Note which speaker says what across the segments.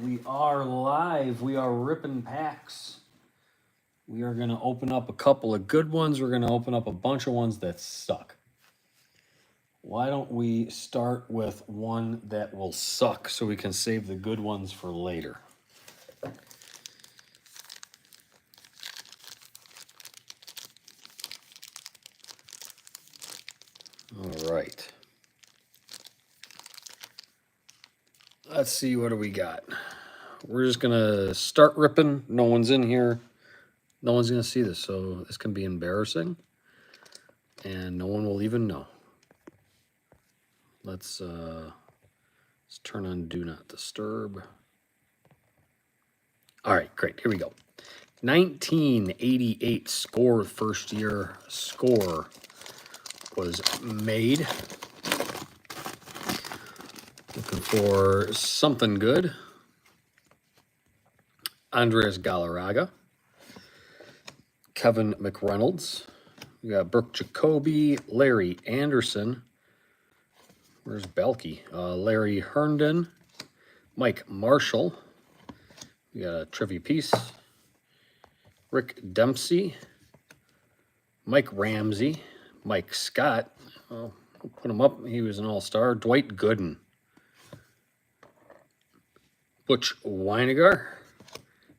Speaker 1: We are live. We are ripping packs. We are going to open up a couple of good ones. We're going to open up a bunch of ones that suck. Why don't we start with one that will suck so we can save the good ones for later? All right. Let's see, what do we got? We're just going to start ripping. No one's in here. No one's going to see this, so this can be embarrassing. And no one will even know. Let's turn on Do Not Disturb. All right, great. Here we go. 1988 score, first year score was made. Looking for something good. Andres Galarraga. Kevin McReynolds. We got Brooke Jacoby, Larry Anderson. Where's Belky? Larry Herndon. Mike Marshall. We got a trivia piece. Rick Dempsey. Mike Ramsey. Mike Scott. Oh, I'll put him up. He was an all-star. Dwight Gooden. Butch Weinegar.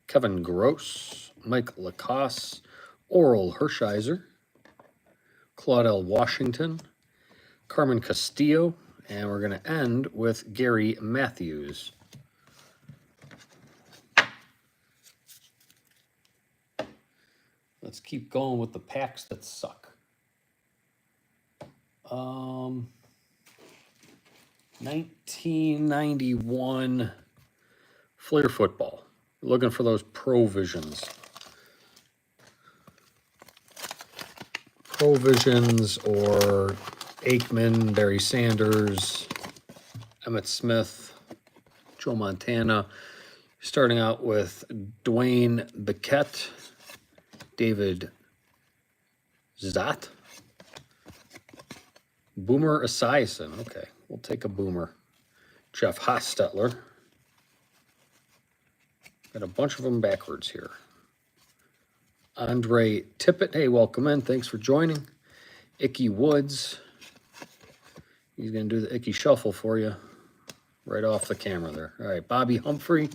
Speaker 1: Kevin Gross. Mike Lacoste. Oral Hershiser. Claudel Washington. Carmen Castillo. And we're going to end with Gary Matthews. Let's keep going with the packs that suck. 1991 Flair football. Looking for those Provisions. Provisions or Aikman, Barry Sanders, Emmett Smith, Joe Montana. Starting out with Dwayne Bickett, David Zott, Boomer Esiason. Okay, we'll take a Boomer. Jeff Hostetler. Got a bunch of them backwards here. Andre Tippett. Hey, welcome in. Thanks for joining. Icky Woods. He's going to do the Icky Shuffle for you right off the camera there. All right, Bobby Humphrey,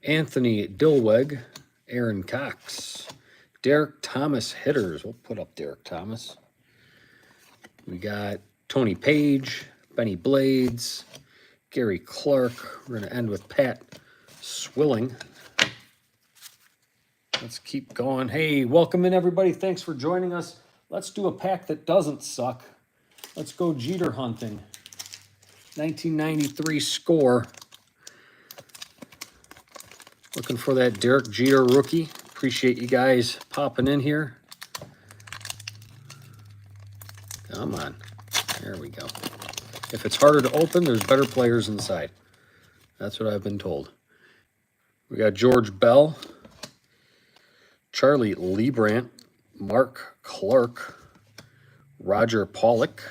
Speaker 1: Anthony Dilweg, Aaron Cox, Derek Thomas hitters. We'll put up Derek Thomas. We got Tony Page, Benny Blades, Gary Clark. We're going to end with Pat Swilling. Let's keep going. Hey, welcome in, everybody. Thanks for joining us. Let's do a pack that doesn't suck. Let's go Jeter hunting. 1993 score. Looking for that Derek Jeter rookie. Appreciate you guys popping in here. Come on. There we go. If it's harder to open, there's better players inside. That's what I've been told. We got George Bell, Charlie Leibrandt, Mark Clark, Roger Pollock,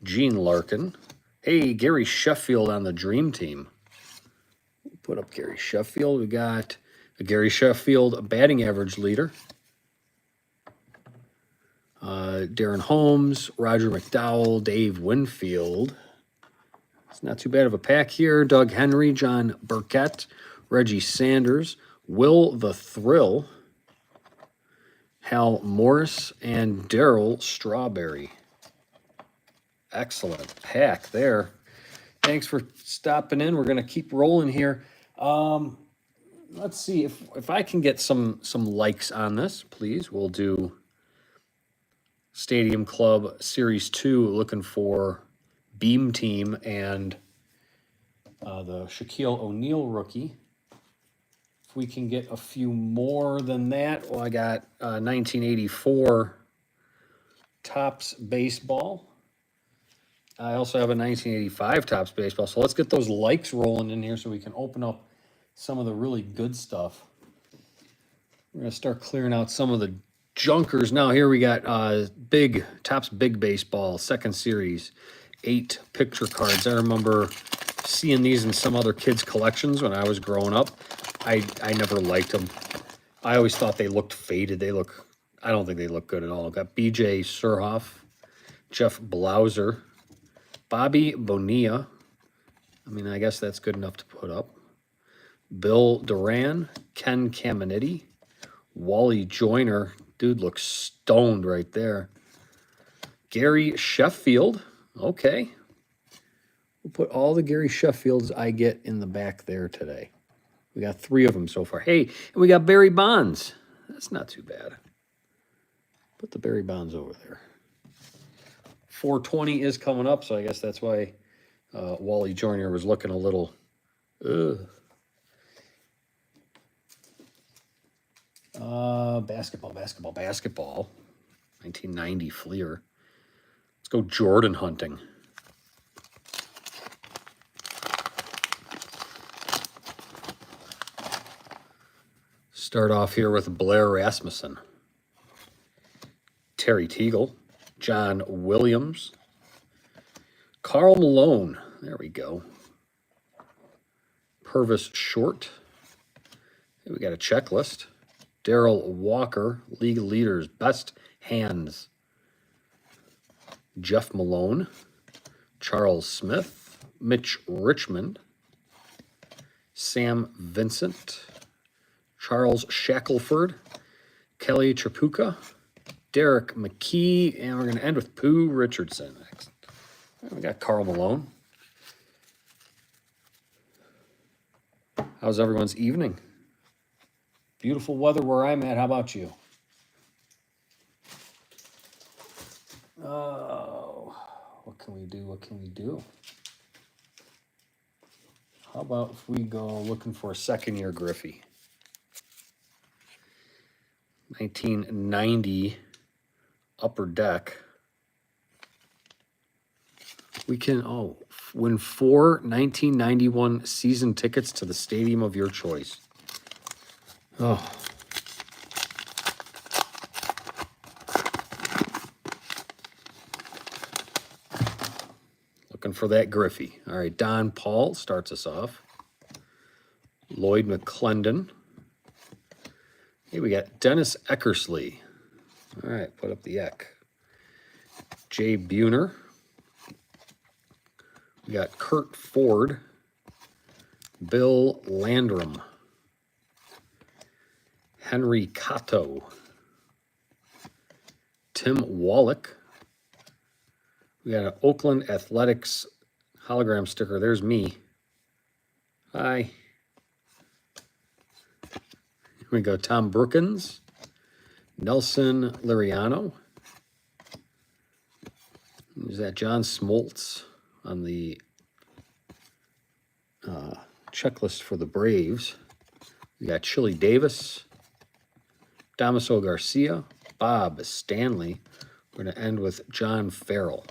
Speaker 1: Gene Larkin. Hey, Gary Sheffield on the Dream Team. Put up Gary Sheffield. We got a Gary Sheffield batting average leader. Darren Holmes, Roger McDowell, Dave Winfield. It's not too bad of a pack here. Doug Henry, John Burkett, Reggie Sanders, Will the Thrill, Hal Morris, and Darryl Strawberry. Excellent pack there. Thanks for stopping in. We're going to keep rolling here. Let's see if I can get some likes on this, please. We'll do Stadium Club Series 2, looking for Beam Team and the Shaquille O'Neal rookie. If we can get a few more than that, well, I got 1984 Topps Baseball. I also have a 1985 Topps Baseball. So let's get those likes rolling in here so we can open up some of the really good stuff. We're going to start clearing out some of the junkers. Now here we got Topps Big Baseball, second series, 8 picture cards. I remember seeing these in some other kids' collections when I was growing up. I never liked them. I always thought they looked faded. I don't think they look good at all. Got B.J. Surhoff, Jeff Blauser, Bobby Bonilla. I mean, I guess that's good enough to put up. Bill Duran, Ken Caminiti, Wally Joyner. Dude looks stoned right there. Gary Sheffield. Okay. We'll put all the Gary Sheffields I get in the back there today. We got 3 of them so far. Hey, and we got Barry Bonds. That's not too bad. Put the Barry Bonds over there. 420 is coming up, so I guess that's why Wally Joyner was looking a little... Basketball. 1990 Fleer. Let's go Jordan hunting. Start off here with Blair Rasmussen, Terry Teagle, John Williams, Karl Malone. There we go. Purvis Short. We got a checklist. Darrell Walker, league leaders, best hands. Jeff Malone, Charles Smith, Mitch Richmond, Sam Vincent, Charles Shackelford, Kelly Tripucka, Derek McKee, and we're going to end with Pooh Richardson next. We got Karl Malone. How's everyone's evening? Beautiful weather where I'm at. How about you? Oh, what can we do? How about if we go looking for a second-year Griffey? 1990 Upper Deck. We can, win 4 1991 season tickets to the stadium of your choice. Oh. Looking for that Griffey. All right, Don Paul starts us off. Lloyd McClendon. Hey, we got Dennis Eckersley. All right, put up the Eck. Jay Buhner. We got Kurt Ford. Bill Landrum. Henry Cato. Tim Wallach. We got an Oakland Athletics hologram sticker. There's me. Hi. Here we go. Tom Brookins. Nelson Liriano. There's that John Smoltz on the checklist for the Braves. We got Chili Davis. Damaso Garcia. Bob Stanley. We're going to end with John Farrell.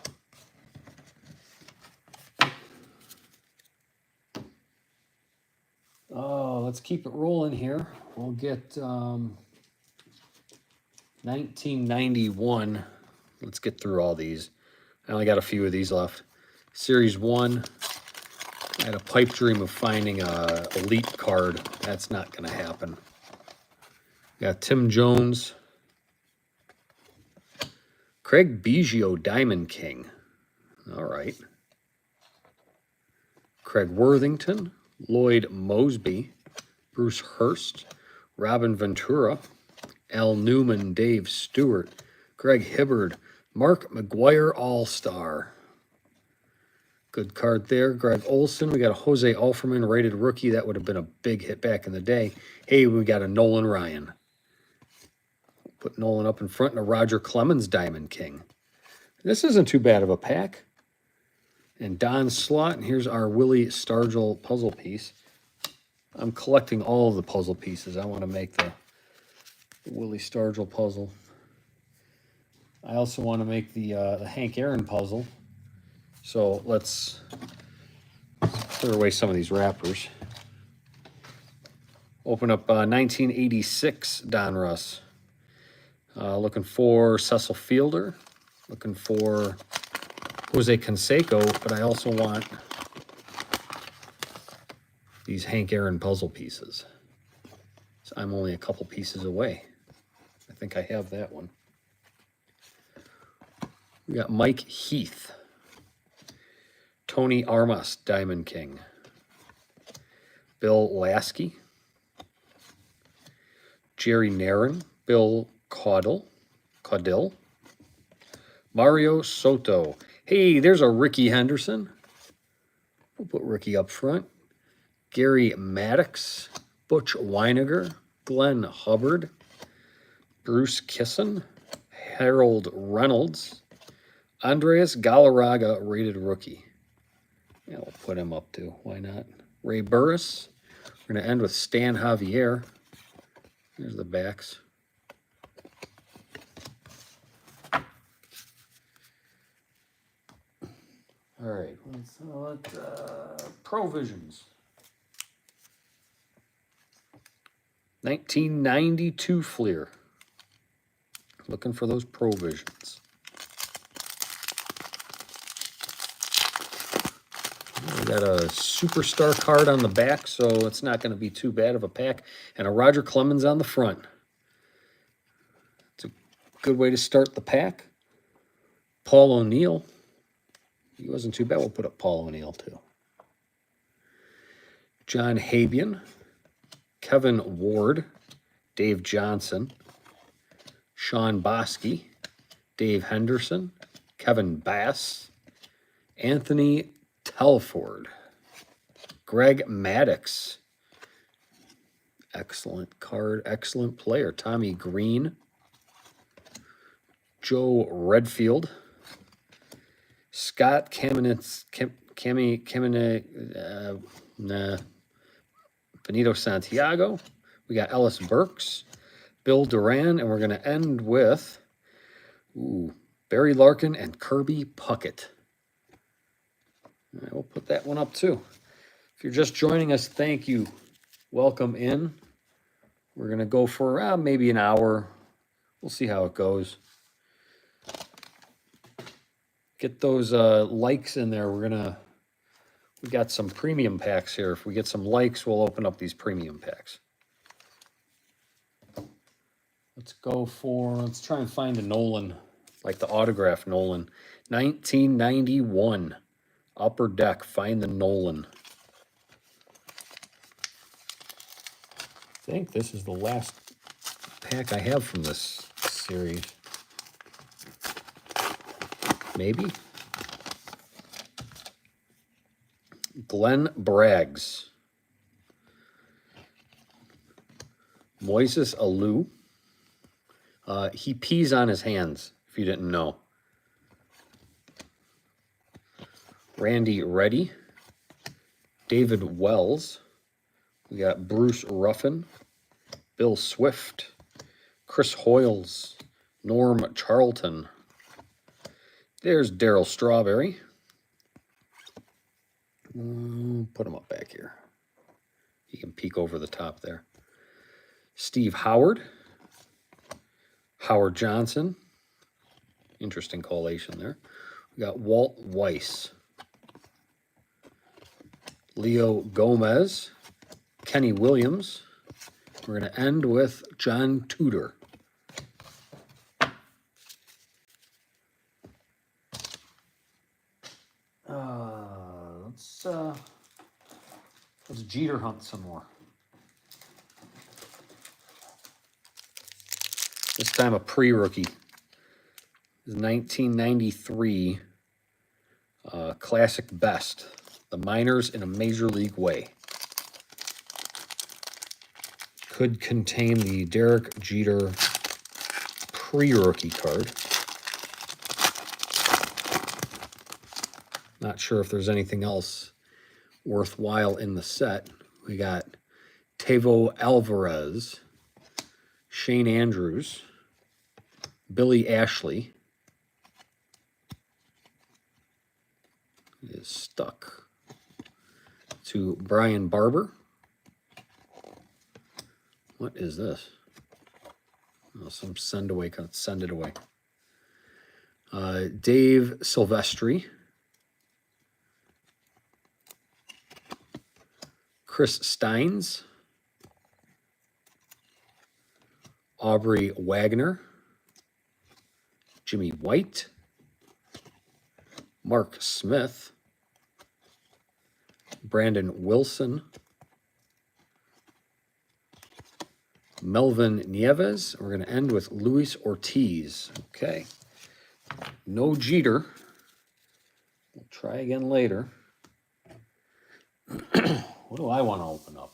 Speaker 1: Oh, let's keep it rolling here. We'll get 1991. Let's get through all these. I only got a few of these left. Series 1. I had a pipe dream of finding a elite card. That's not going to happen. Got Tim Jones. Craig Biggio, Diamond King. All right. Craig Worthington. Lloyd Mosby. Bruce Hurst. Robin Ventura. Al Newman, Dave Stewart. Greg Hibbard. Mark McGuire, All-Star. Good card there. Greg Olson. We got a Jose Alferman rated rookie. That would have been a big hit back in the day. Hey, we got a Nolan Ryan. Put Nolan up in front, and a Roger Clemens Diamond King. This isn't too bad of a pack. And Don Slott, and here's our Willie Stargell puzzle piece. I'm collecting all of the puzzle pieces. I want to make the Willie Stargell puzzle. I also want to make the Hank Aaron puzzle. So let's clear away some of these wrappers. Open up 1986 Don Russ. Looking for Cecil Fielder. Looking for Jose Canseco, but I also want these Hank Aaron puzzle pieces. So I'm only a couple pieces away. I think I have that one. We got Mike Heath, Tony Armas, Diamond King, Bill Lasky, Jerry Narin, Bill Caudill, Mario Soto. Hey, there's a Ricky Henderson. We'll put Ricky up front. Gary Maddox, Butch Weiniger, Glenn Hubbard, Bruce Kisson, Harold Reynolds, Andreas Galarraga, rated rookie. Yeah, we'll put him up too. Why not? Ray Burris. We're going to end with Stan Javier. Here's the backs. All right, let's Provisions. 1992 Fleer. Looking for those Provisions. We got a superstar card on the back, so it's not going to be too bad of a pack. And a Roger Clemens on the front. It's a good way to start the pack. Paul O'Neill. He wasn't too bad. We'll put up Paul O'Neill too. John Habian. Kevin Ward. Dave Johnson. Sean Bosky. Dave Henderson. Kevin Bass. Anthony Telford. Greg Maddox. Excellent card. Excellent player. Tommy Green. Joe Redfield. Scott Benito Santiago. We got Ellis Burks. Bill Duran. And we're going to end with Barry Larkin and Kirby Puckett. All right, we'll put that one up too. If you're just joining us, thank you. Welcome in. We're going to go for maybe an hour. We'll see how it goes. Get those likes in there. We got some premium packs here. If we get some likes, we'll open up these premium packs. Let's try and find a Nolan, like the autograph Nolan. 1991. Upper Deck, find the Nolan. I think this is the last pack I have from this series. Maybe. Glenn Braggs. Moises Alou. He pees on his hands, if you didn't know. Randy Reddy. David Wells. We got Bruce Ruffin. Bill Swift. Chris Hoyles. Norm Charlton. There's Daryl Strawberry. Put him up back here. You can peek over the top there. Steve Howard. Howard Johnson. Interesting collation there. We got Walt Weiss. Leo Gomez. Kenny Williams. We're going to end with John Tudor. Let's Jeter hunt some more. This time a pre-rookie. This is 1993 Classic Best. The minors in a Major League way. Could contain the Derek Jeter pre-rookie card. Not sure if there's anything else worthwhile in the set. We got Tavo Alvarez, Shane Andrews, Billy Ashley. He is stuck to Brian Barber. What is this? Oh, some send away. Send it away. Dave Silvestri. Chris Steins, Aubrey Wagner, Jimmy White, Mark Smith, Brandon Wilson, Melvin Nieves. We're going to end with Luis Ortiz. Okay. No Jeter. We'll try again later. What do I want to open up?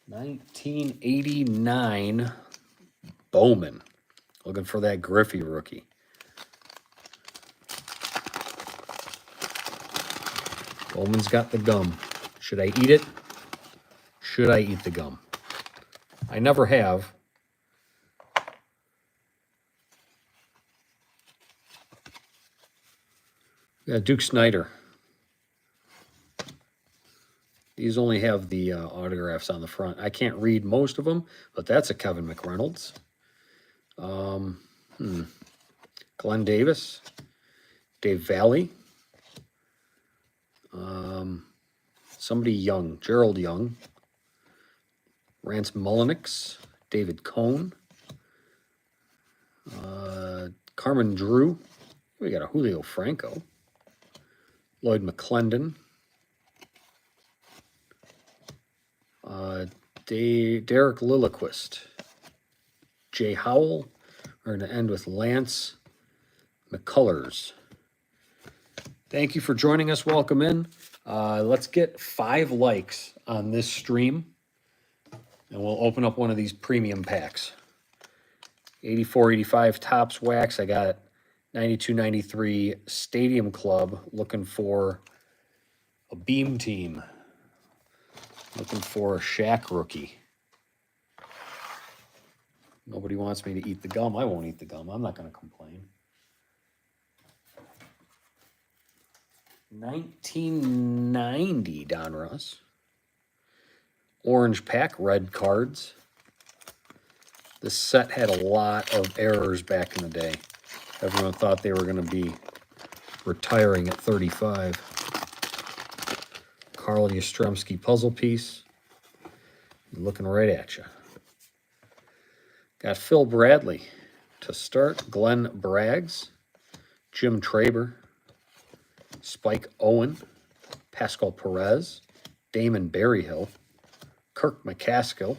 Speaker 1: 1989 Bowman. Looking for that Griffey rookie. Bowman's got the gum. Should I eat it? Should I eat the gum? I never have. Yeah, Duke Snider. These only have the autographs on the front. I can't read most of them, but that's a Kevin McReynolds. Glenn Davis. Dave Valley. Somebody young. Gerald Young. Rance Mullenix. David Cohn. Carmen Drew. We got a Julio Franco. Lloyd McClendon. Derek Lilliquist. Jay Howell. We're going to end with Lance McCullers. Thank you for joining us. Welcome in. Let's get 5 likes on this stream, and we'll open up one of these premium packs. 84-85 Topps Wax. I got 92-93 Stadium Club. Looking for a Beam Team. Looking for a Shaq rookie. Nobody wants me to eat the gum. I won't eat the gum. I'm not going to complain. 1990 Donruss. Orange pack, red cards. This set had a lot of errors back in the day. Everyone thought they were going to be retiring at 35. Carl Yastrzemski puzzle piece. Looking right at you. Got Phil Bradley to start. Glenn Braggs. Jim Traber. Spike Owen. Pascal Perez. Damon Berryhill. Kirk McCaskill.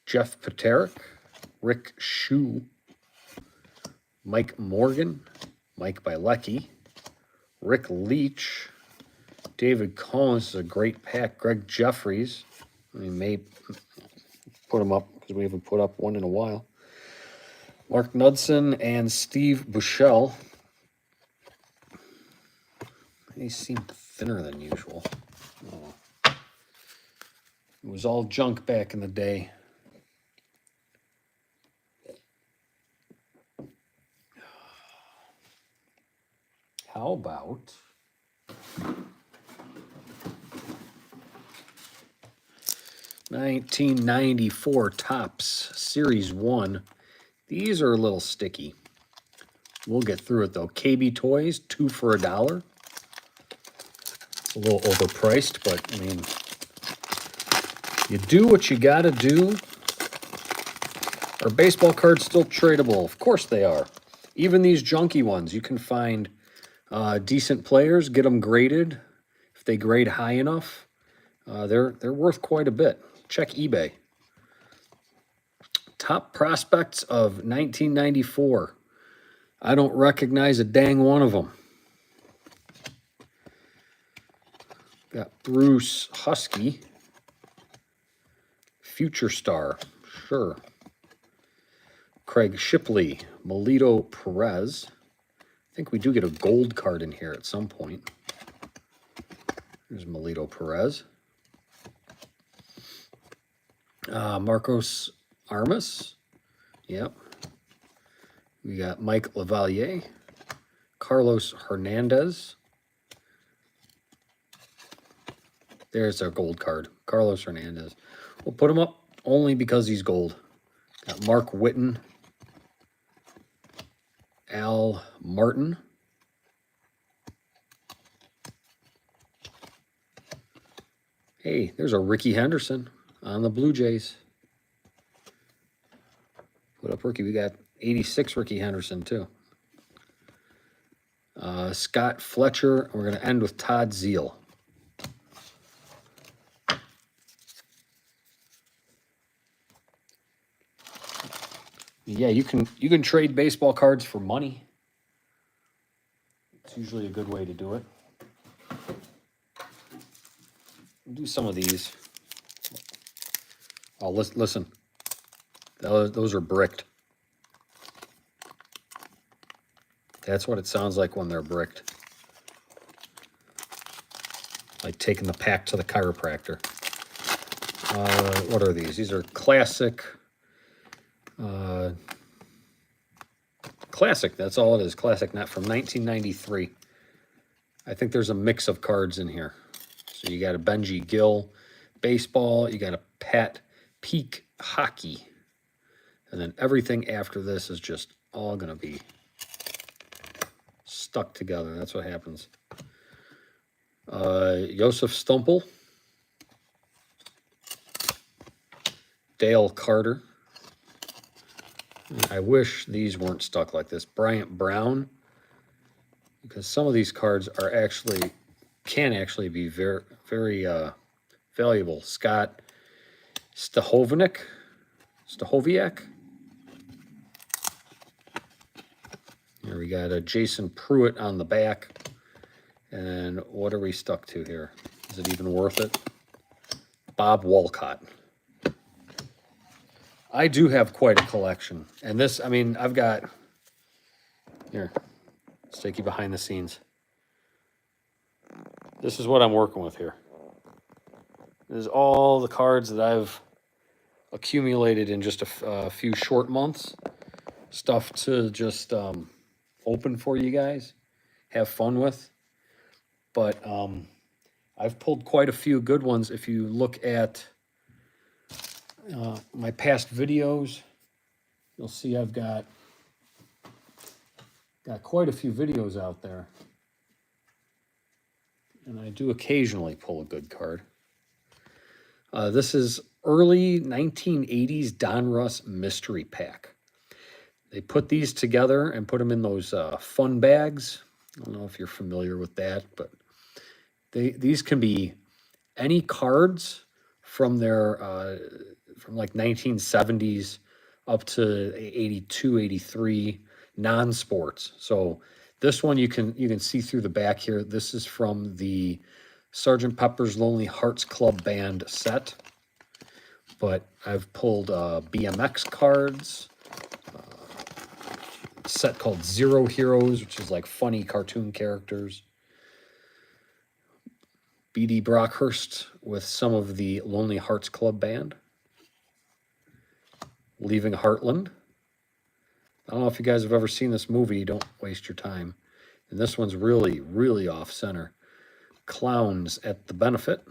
Speaker 1: Jeff Paterick. Rick Shue. Mike Morgan. Mike Bilecki. Rick Leach. David Collins is a great pack. Greg Jeffries. We may put him up because we haven't put up one in a while. Mark Knudsen and Steve Buechele. They seem thinner than usual. Oh. It was all junk back in the day. How about 1994 Topps Series 1. These are a little sticky. We'll get through it though. KB Toys, 2 for $1. It's a little overpriced, but I mean, you do what you gotta do. Are baseball cards still tradable? Of course they are. Even these junky ones, you can find decent players, get them graded. If they grade high enough, they're worth quite a bit. Check eBay. Top prospects of 1994. I don't recognize a dang one of them. Got Bruce Husky. Future Star. Sure. Craig Shipley. Melito Perez. I think we do get a gold card in here at some point. There's Melito Perez. Marcos Armas. Yep. We got Mike Lavalier. Carlos Hernandez. There's our gold card. Carlos Hernandez. We'll put him up only because he's gold. Got Mark Whitten. Al Martin. Hey, there's a Ricky Henderson on the Blue Jays. Put up Ricky. We got 86 Ricky Henderson, too. Scott Fletcher. We're going to end with Todd Zeile. Yeah, you can trade baseball cards for money. It's usually a good way to do it. We'll do some of these. Oh, listen. Those are bricked. That's what it sounds like when they're bricked. Like taking the pack to the chiropractor. What are these? These are classic. Classic, that's all it is. Classic, not from 1993. I think there's a mix of cards in here. So you got a Benji Gill baseball. You got a Pat Peak hockey. And then everything after this is just all going to be stuck together. That's what happens. Joseph Stumpel. Dale Carter. I wish these weren't stuck like this. Bryant Brown. Because some of these cards are can actually be very, very valuable. Scott Stahoviak. Here we got a Jason Pruitt on the back. And what are we stuck to here? Is it even worth it? Bob Walcott. I do have quite a collection. And this, I mean, I've got... Here, let's take you behind the scenes. This is what I'm working with here. This is all the cards that I've accumulated in just a few short months. Stuff to just open for you guys. Have fun with. But I've pulled quite a few good ones. If you look at my past videos, you'll see I've got quite a few videos out there. And I do occasionally pull a good card. This is early 1980s Donruss Mystery Pack. They put these together and put them in those fun bags. I don't know if you're familiar with that, but these can be any cards from their from like 1970s up to 82, 83 non-sports. So this one you can see through the back here. This is from the Sgt. Pepper's Lonely Hearts Club Band set. But I've pulled BMX cards, a set called Zero Heroes, which is like funny cartoon characters. B.D. Brockhurst with some of the Lonely Hearts Club Band. Leaving Heartland. I don't know if you guys have ever seen this movie. Don't waste your time. And this one's really, really off-center. Clowns at the Benefit.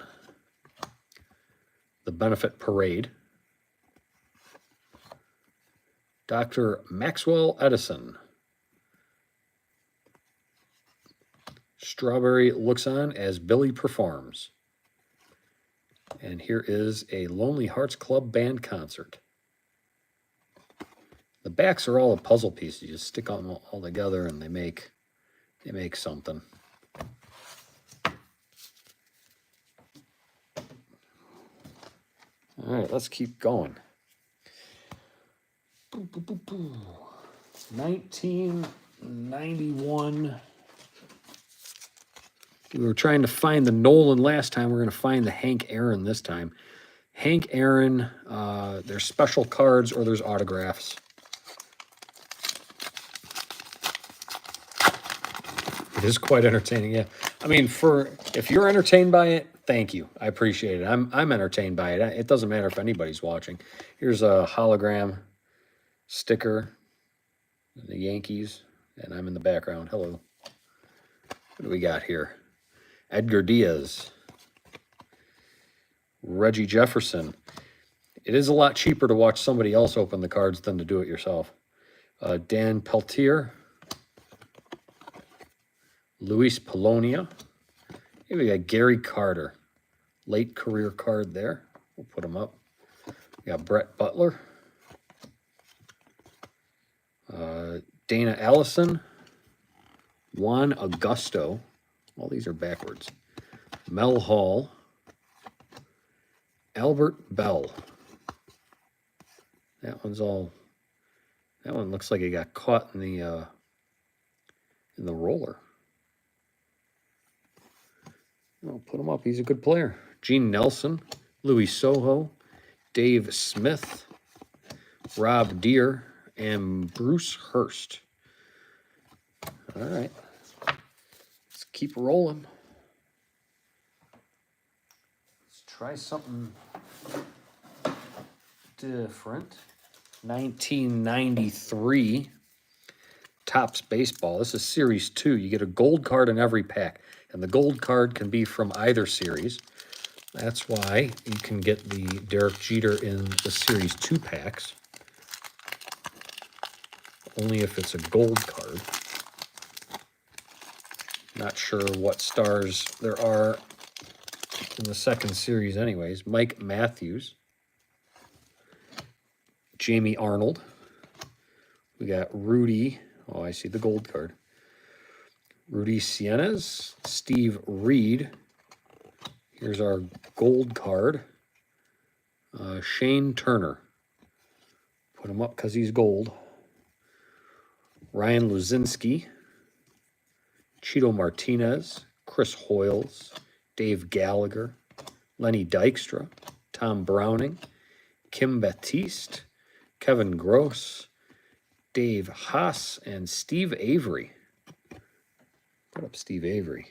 Speaker 1: The Benefit Parade. Dr. Maxwell Edison. Strawberry looks on as Billy performs. And here is a Lonely Hearts Club Band concert. The backs are all a puzzle piece. You just stick them all together and they make something. All right, let's keep going. 1991. We were trying to find the Nolan last time. We're going to find the Hank Aaron this time. Hank Aaron, there's special cards or there's autographs. It is quite entertaining, yeah. I mean, if you're entertained by it, thank you. I appreciate it. I'm entertained by it. It doesn't matter if anybody's watching. Here's a hologram sticker, the Yankees, and I'm in the background. Hello. What do we got here? Edgar Diaz. Reggie Jefferson. It is a lot cheaper to watch somebody else open the cards than to do it yourself. Dan Peltier. Luis Polonia. Here we got Gary Carter. Late career card there. We'll put him up. We got Brett Butler. Dana Allison. Juan Augusto. All these are backwards. Mel Hall. Albert Bell. That one looks like it got caught in the roller. I'll put him up. He's a good player. Gene Nelson, Louis Soho, Dave Smith, Rob Deere, and Bruce Hurst. All right. Let's keep rolling. Let's try something different. 1993 Topps Baseball. This is Series 2. You get a gold card in every pack. And the gold card can be from either series. That's why you can get the Derek Jeter in the Series 2 packs. Only if it's a gold card. Not sure what stars there are in the second series anyways. Mike Matthews. Jamie Arnold. We got Rudy. Oh, I see the gold card. Rudy Sienes, Steve Reed. Here's our gold card. Shane Turner. Put him up because he's gold. Ryan Luzinski. Cheeto Martinez. Chris Hoyles. Dave Gallagher. Lenny Dykstra. Tom Browning. Kim Batiste. Kevin Gross. Dave Haas. And Steve Avery. Put up Steve Avery.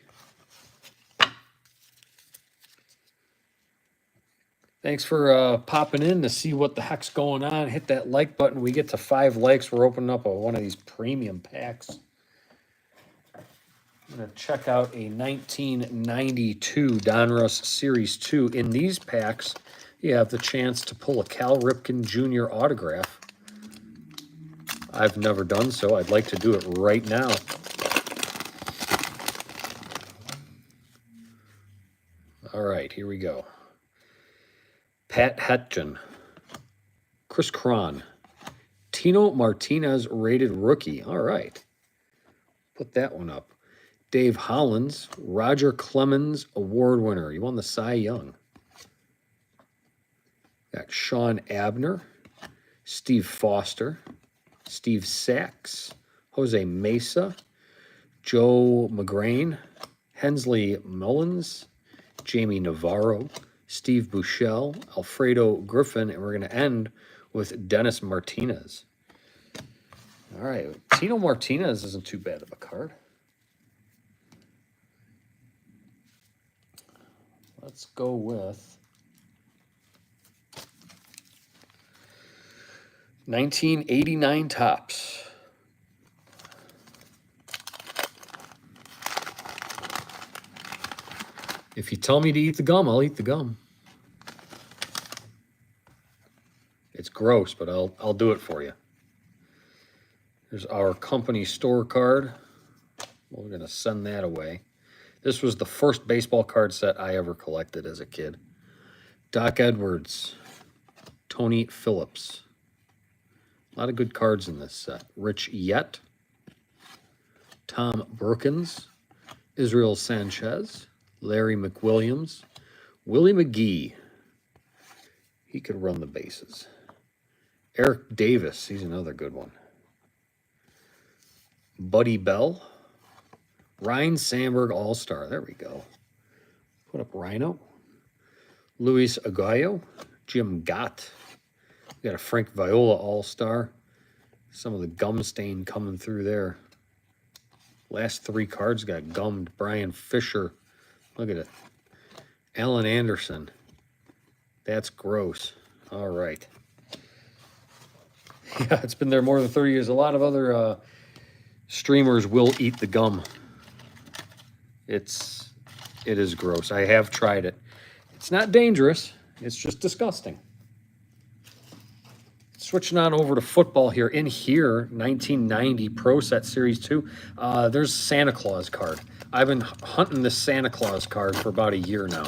Speaker 1: Thanks for popping in to see what the heck's going on. Hit that like button. We get to 5 likes. We're opening up one of these premium packs. I'm going to check out a 1992 Donruss Series 2. In these packs, you have the chance to pull a Cal Ripken Jr. autograph. I've never done so. I'd like to do it right now. All right, here we go. Pat Hetgen, Chris Cron, Tino Martinez rated rookie. All right, put that one up. Dave Hollins, Roger Clemens award winner. He won the Cy Young. Got Sean Abner, Steve Foster, Steve Sachs, Jose Mesa, Joe McGrain, Hensley Mullins, Jamie Navarro, Steve Buechele, Alfredo Griffin, and we're going to end with Dennis Martinez. All right, Tino Martinez isn't too bad of a card. Let's go with 1989 Topps. If you tell me to eat the gum, I'll eat the gum. It's gross, but I'll do it for you. There's our company store card. We're going to send that away. This was the first baseball card set I ever collected as a kid. Doc Edwards, Tony Phillips. A lot of good cards in this set. Rich Yett, Tom Brookins, Israel Sanchez, Larry McWilliams, Willie McGee. He could run the bases. Eric Davis, he's another good one. Buddy Bell, Ryan Sandberg All-Star. There we go. Put up Rhino. Luis Aguayo, Jim Gott. We got a Frank Viola All-Star. Some of the gum stain coming through there. Last 3 cards got gummed. Brian Fisher. Look at it. Alan Anderson. That's gross. All right. Yeah, it's been there more than 30 years. A lot of other streamers will eat the gum. It is gross. I have tried it. It's not dangerous. It's just disgusting. Switching on over to football here. In here, 1990 Pro Set Series 2. There's Santa Claus card. I've been hunting this Santa Claus card for about a year now.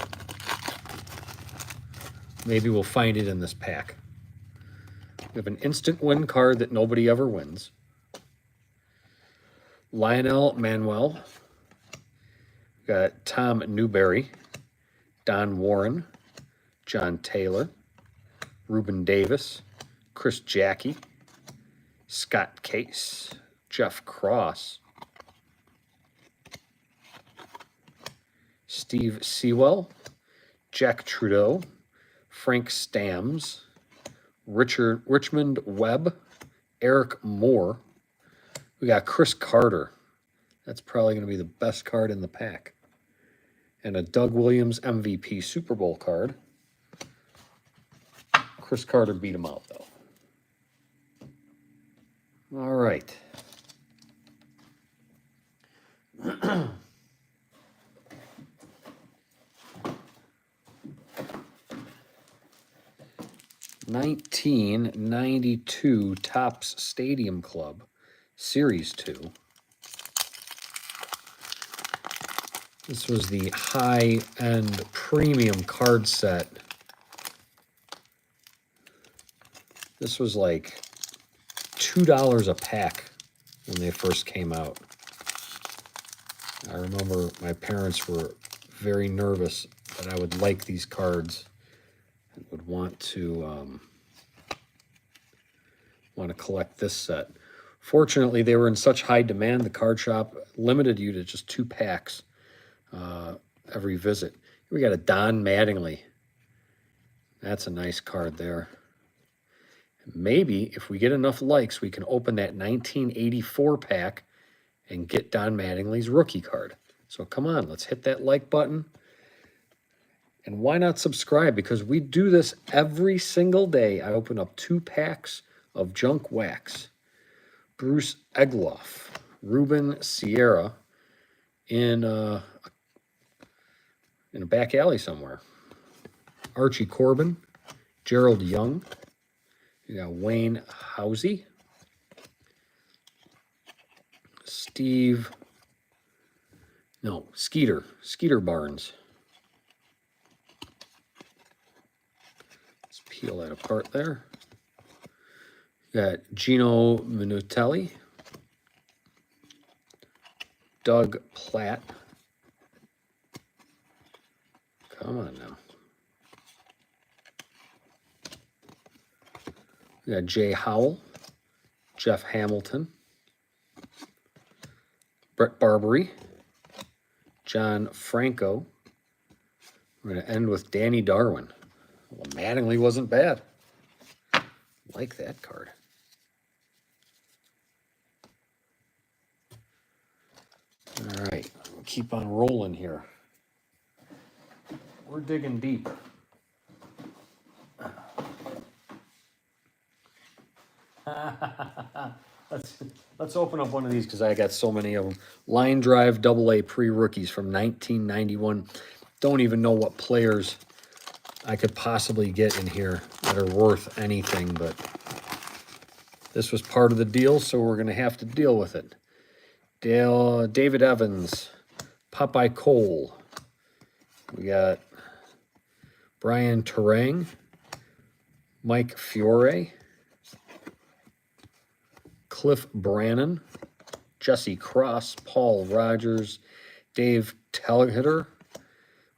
Speaker 1: Maybe we'll find it in this pack. We have an instant win card that nobody ever wins. Lionel Manuel. We got Tom Newberry, Don Warren, John Taylor, Ruben Davis, Chris Jackie, Scott Case, Jeff Cross, Steve Sewell, Jack Trudeau, Frank Stams, Richmond Webb, Eric Moore. We got Chris Carter. That's probably going to be the best card in the pack. And a Doug Williams MVP Super Bowl card. Chris Carter beat him out, though. All right. $1992 Topps Stadium Club Series 2. This was the high-end premium card set. This was like $2 a pack when they first came out. I remember my parents were very nervous that I would like these cards and would want to collect this set. Fortunately, they were in such high demand, the card shop limited you to just 2 packs every visit. We got a Don Mattingly. That's a nice card there. Maybe if we get enough likes, we can open that 1984 pack and get Don Mattingly's rookie card. So come on, let's hit that like button. And why not subscribe? Because we do this every single day. I open up 2 packs of junk wax. Bruce Egloff, Ruben Sierra in a back alley somewhere. Archie Corbin, Gerald Young. You got Wayne Housey, Skeeter Barnes. Let's peel that apart there. You got Gino Minutelli, Doug Platt. Come on now. We got Jay Howell, Jeff Hamilton, Brett Barbary, John Franco. We're going to end with Danny Darwin. Well, Mattingly wasn't bad. Like that card. All right, we'll keep on rolling here. We're digging deep. Let's open up one of these because I got so many of them. Line Drive AA pre-rookies from 1991. Don't even know what players I could possibly get in here that are worth anything, but this was part of the deal, so we're going to have to deal with it. David Evans, Popeye Cole. We got Brian Turang, Mike Fiore, Cliff Brannon, Jesse Cross, Paul Rogers, Dave Telhitter,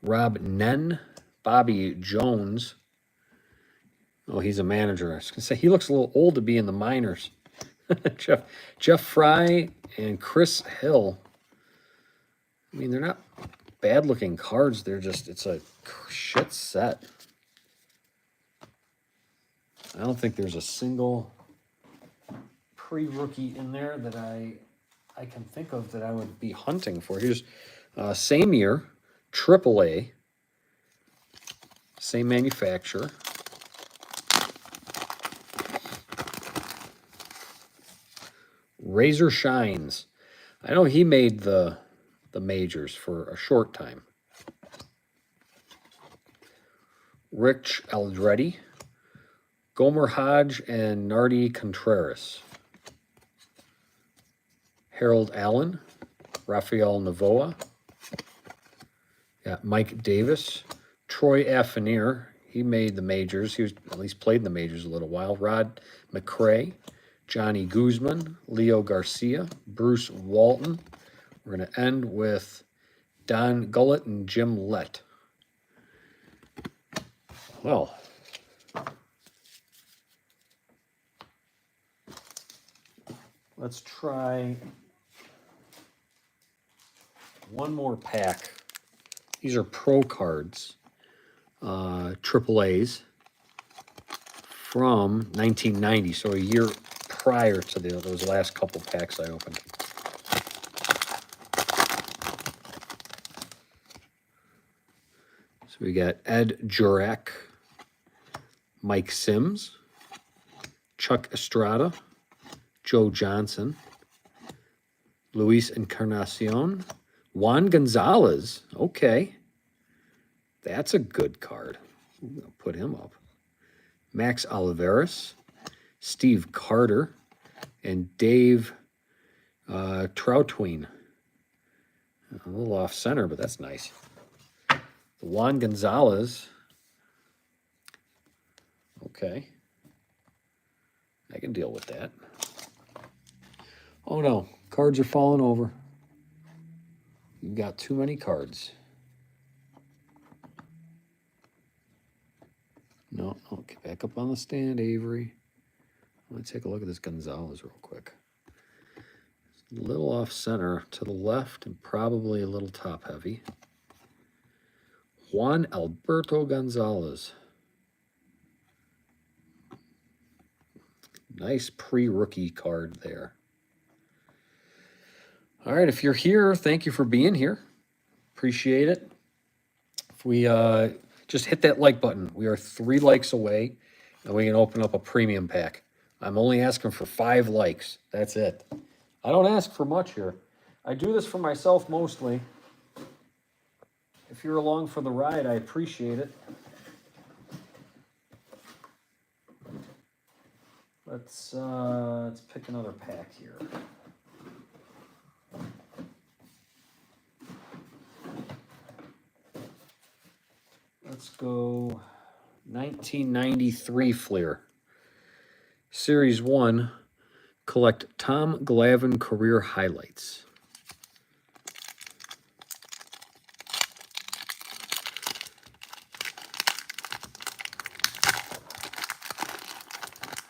Speaker 1: Rob Nen, Bobby Jones. Oh, he's a manager. I was going to say, he looks a little old to be in the minors. Jeff Fry and Chris Hill. I mean, they're not bad-looking cards. They're just, it's a shit set. I don't think there's a single pre-rookie in there that I can think of that I would be hunting for. Here's same year, AAA, same manufacturer. Razor Shines. I know he made the majors for a short time. Rich Aldretti, Gomer Hodge, and Nardi Contreras. Harold Allen, Rafael Navoa. Got Mike Davis, Troy Afanier. he made the majors. He was at least played in the majors a little while. Rod McRae, Johnny Guzman, Leo Garcia, Bruce Walton. We're going to end with Don Gullett and Jim Lett. Well, let's try one more pack. These are pro cards, AAAs from 1990, so a year prior to those last couple packs I opened. So we got Ed Jurek, Mike Sims, Chuck Estrada, Joe Johnson, Luis Encarnacion, Juan Gonzalez. Okay. That's a good card. I'm going to put him up. Max Oliveras, Steve Carter, and Dave Troutween. A little off center, but that's nice. Juan Gonzalez. Okay. I can deal with that. Oh no, cards are falling over. You've got too many cards. No, get back up on the stand, Avery. Let me take a look at this Gonzalez real quick. A little off center to the left and probably a little top heavy. Juan Alberto Gonzalez. Nice pre-rookie card there. All right, if you're here, thank you for being here. Appreciate it. If we just hit that like button. We are 3 likes away, and we can open up a premium pack. I'm only asking for 5 likes. That's it. I don't ask for much here. I do this for myself mostly. If you're along for the ride, I appreciate it. Let's pick another pack here. Let's go 1993 Fleer. Series 1, collect Tom Glavine career highlights.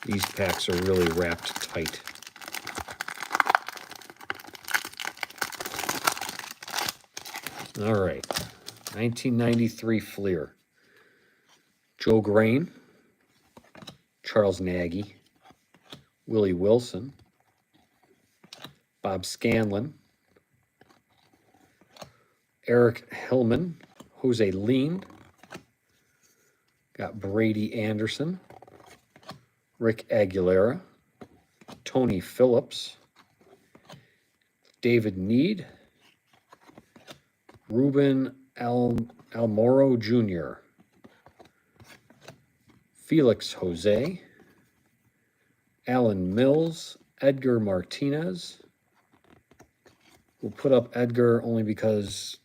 Speaker 1: These packs are really wrapped tight. All right, 1993 Fleer. Joe Grain, Charles Nagy, Willie Wilson, Bob Scanlon, Eric Hillman, Jose Lean, got Brady Anderson, Rick Aguilera, Tony Phillips, David Need, Ruben Almoro Jr., Felix Jose, Alan Mills, Edgar Martinez. We'll put up Edgar only because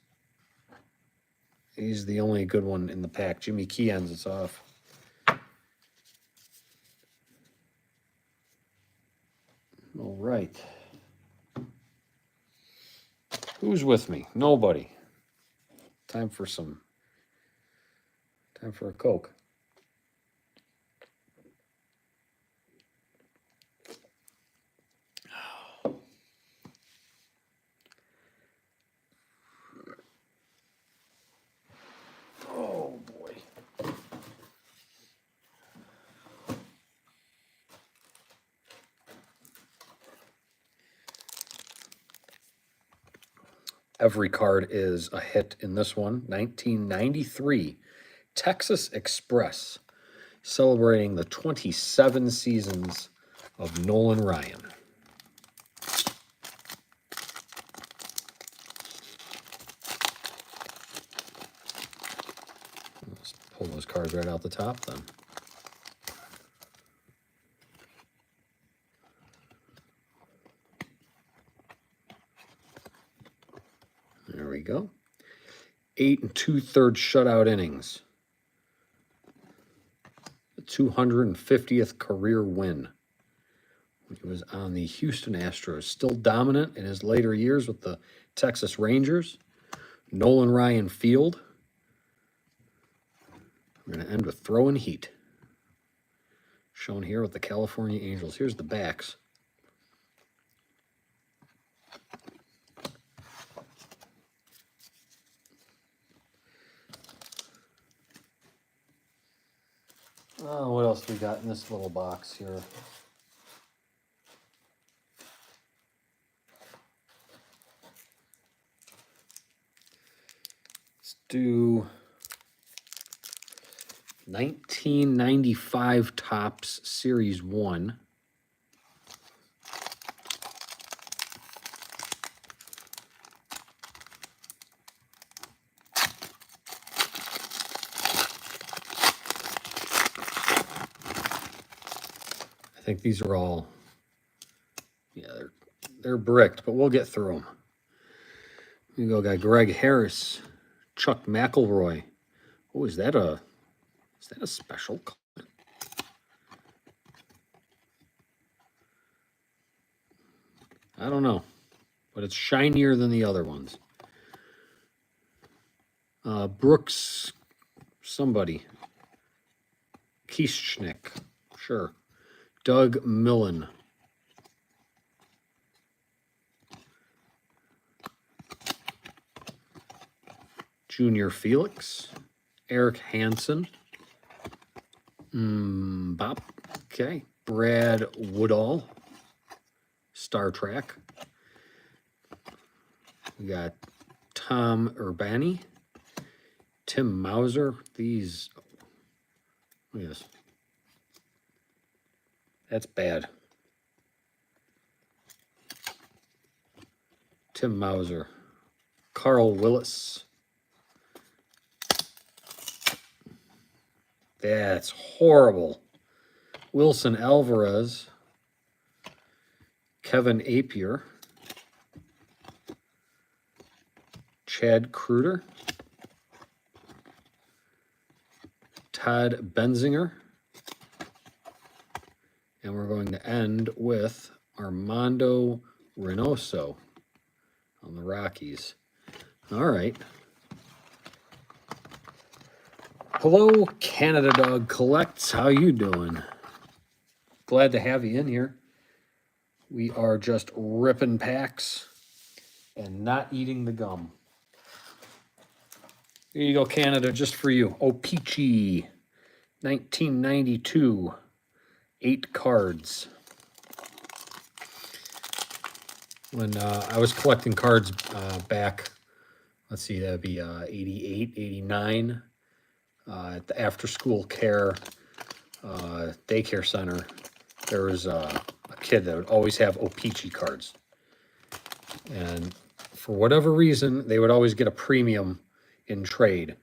Speaker 1: he's the only good one in the pack. Jimmy Key ends us off. All right. Who's with me? Nobody. Time for a Coke. Oh boy. Every card is a hit in this one. 1993 Texas Express, celebrating the 27 seasons of Nolan Ryan. Let's pull those cards right out the top then. There we go. 8 2/3 shutout innings. the 250th career win. He was on the Houston Astros, still dominant in his later years with the Texas Rangers. Nolan Ryan Field. We're going to end with throwing heat. Shown here with the California Angels. Here's the backs. Oh, what else we got in this little box here? Let's do 1995 Topps Series 1. I think these are all, yeah, they're bricked, but we'll get through them. We go, got Greg Harris, Chuck McElroy. Oh, is that a special? I don't know, but it's shinier than the other ones. Brooks, somebody. Kieschnick, sure. Doug Millen. Junior Felix. Eric Hansen. Bob. Okay. Brad Woodall. Star Trek. We got Tom Urbani. Tim Mauser. These. Look at this. That's bad. Tim Mauser. Carl Willis. That's horrible. Wilson Alvarez. Kevin Apier. Chad Kruger. Todd Benzinger. And we're going to end with Armando Reynoso on the Rockies. All right. Hello, Canada Dog Collects. How you doing? Glad to have you in here. We are just ripping packs and not eating the gum. Here you go, Canada, just for you. O-Pee-Chee, 1992. 8 cards. When I was collecting cards back, let's see, that'd be 88, 89, at the after-school care daycare center, there was a kid that would always have O-Pee-Chee cards. And for whatever reason, they would always get a premium in trade.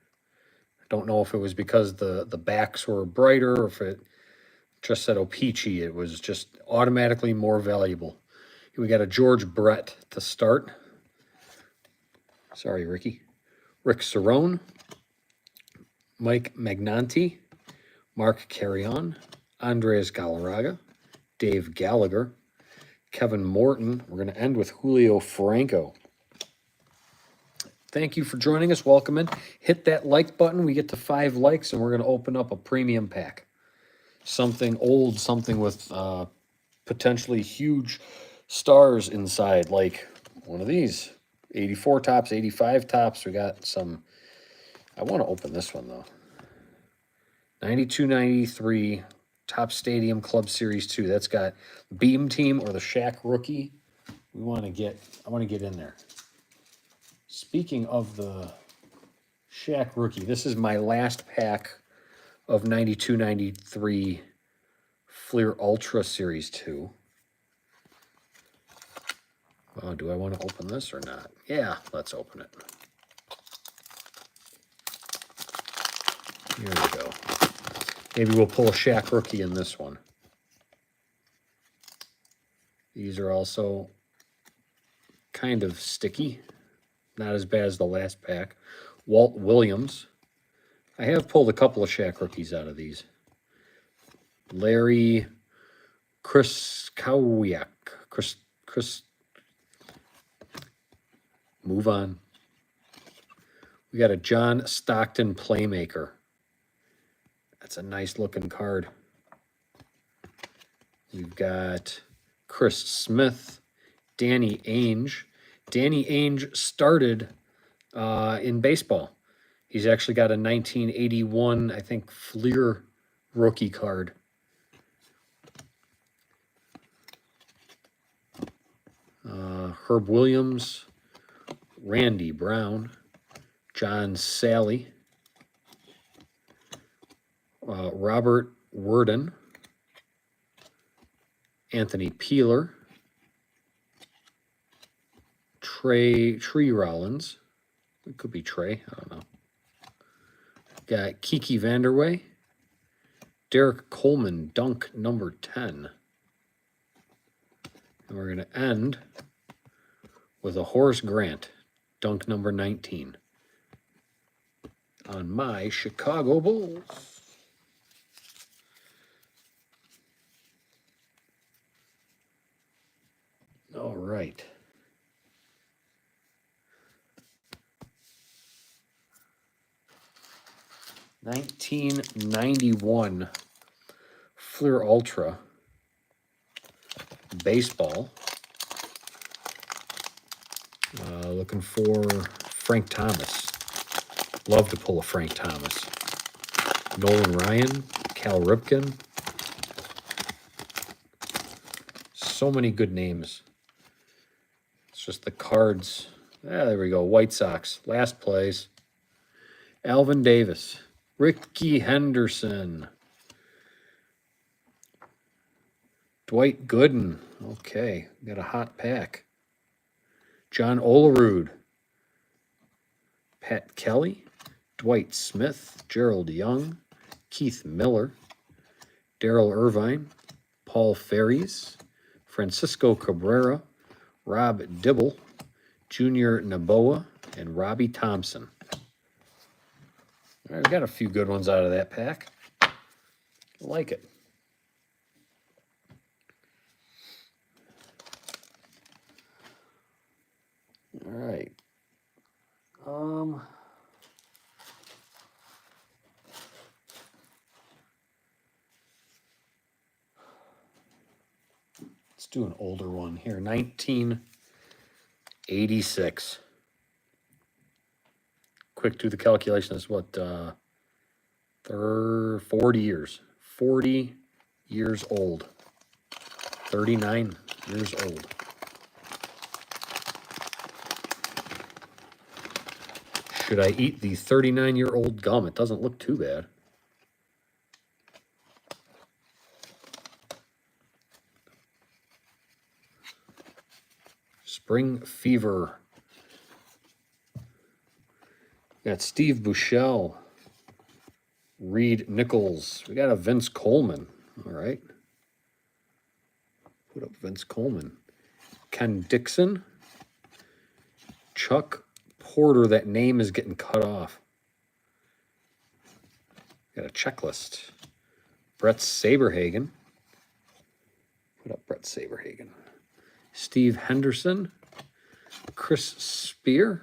Speaker 1: I don't know if it was because the backs were brighter or if it just said O-Pee-Chee. It was just automatically more valuable. We got a George Brett to start. Sorry, Ricky. Rick Cerone. Mike Magnanti. Mark Carrion. Andres Galarraga. Dave Gallagher. Kevin Morton. We're going to end with Julio Franco. Thank you for joining us. Welcome in. Hit that like button. We get to 5 likes, and we're going to open up a premium pack. Something old, something with potentially huge stars inside, like one of these. 84 Topps, 85 Topps. We got some. I want to open this one, though. 92-93 Topps Stadium Club Series 2. That's got Beam Team or the Shaq Rookie. I want to get in there. Speaking of the Shaq Rookie, this is my last pack of 92-93 Fleer Ultra Series 2. Oh, do I want to open this or not? Yeah, let's open it. Here we go. Maybe we'll pull a Shaq Rookie in this one. These are also kind of sticky. Not as bad as the last pack. Walt Williams. I have pulled a couple of Shaq Rookies out of these. Larry Kriskowiak. Chris. Move on. We got a John Stockton Playmaker. That's a nice looking card. We've got Chris Smith, Danny Ainge. Danny Ainge started in baseball. He's actually got a 1981, I think, Fleer rookie card. Herb Williams, Randy Brown, John Sally, Robert Worden, Anthony Peeler, Tree Rollins. It could be Trey, I don't know. Got Kiki Vanderway, Derek Coleman, dunk number 10. And we're going to end with a Horace Grant, dunk number 19. On my Chicago Bulls. All right. $1991 Fleer Ultra baseball. Looking for Frank Thomas. Love to pull a Frank Thomas. Nolan Ryan, Cal Ripken. So many good names. It's just the cards. There we go. White Sox. Last place. Alvin Davis. Ricky Henderson. Dwight Gooden. Okay. Got a hot pack. John Olerud. Pat Kelly. Dwight Smith. Gerald Young. Keith Miller. Darryl Irvine. Paul Ferries. Francisco Cabrera. Rob Dibble. Junior Naboa. And Robbie Thompson. All right, we got a few good ones out of that pack. I like it. All right. Let's do an older one here. 1986. Quick do the calculation. That's what, 40 years. 40 years old. 39 years old. Should I eat the 39-year-old gum? It doesn't look too bad. Spring Fever. Got Steve Buechele. Reed Nichols. We got a Vince Coleman. All right. Put up Vince Coleman. Ken Dixon. Chuck Porter. That name is getting cut off. Got a checklist. Brett Saberhagen. Put up Brett Saberhagen. Steve Henderson. Chris Spear.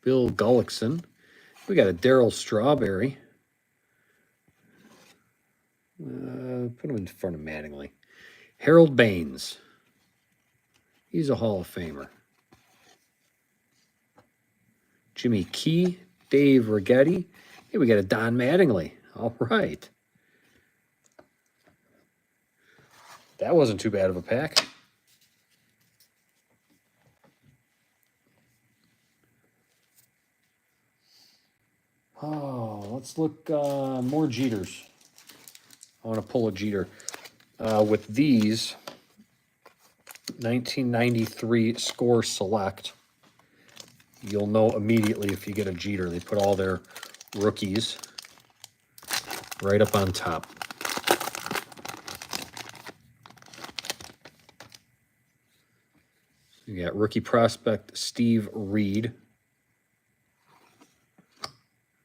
Speaker 1: Bill Gullickson. We got a Darryl Strawberry. Put him in front of Mattingly. Harold Baines. He's a Hall of Famer. Jimmy Key. Dave Righetti. Hey, we got a Don Mattingly. All right. That wasn't too bad of a pack. Oh, let's look more Jeters. I want to pull a Jeter. With these 1993 Score Select, you'll know immediately if you get a Jeter. They put all their rookies right up on top. You got rookie prospect Steve Reed,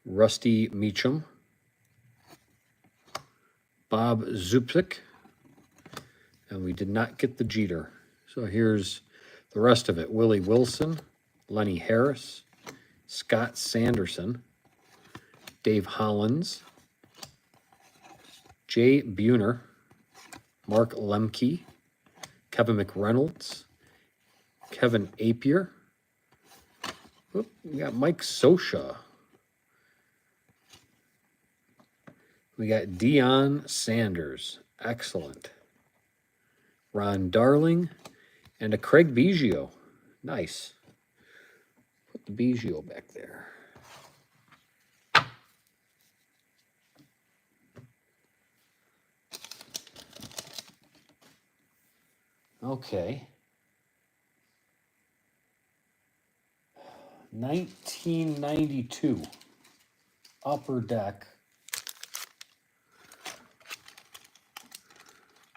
Speaker 1: Rusty Meacham, Bob Zupik. And we did not get the Jeter. So here's the rest of it. Willie Wilson, Lenny Harris, Scott Sanderson, Dave Hollins, Jay Buhner, Mark Lemke, Kevin McReynolds, Kevin Apier. Oop, we got Mike Scioscia. We got Deion Sanders. Excellent. Ron Darling and a Craig Biggio. Nice. Put the Biggio back there. Okay. 1992 Upper Deck.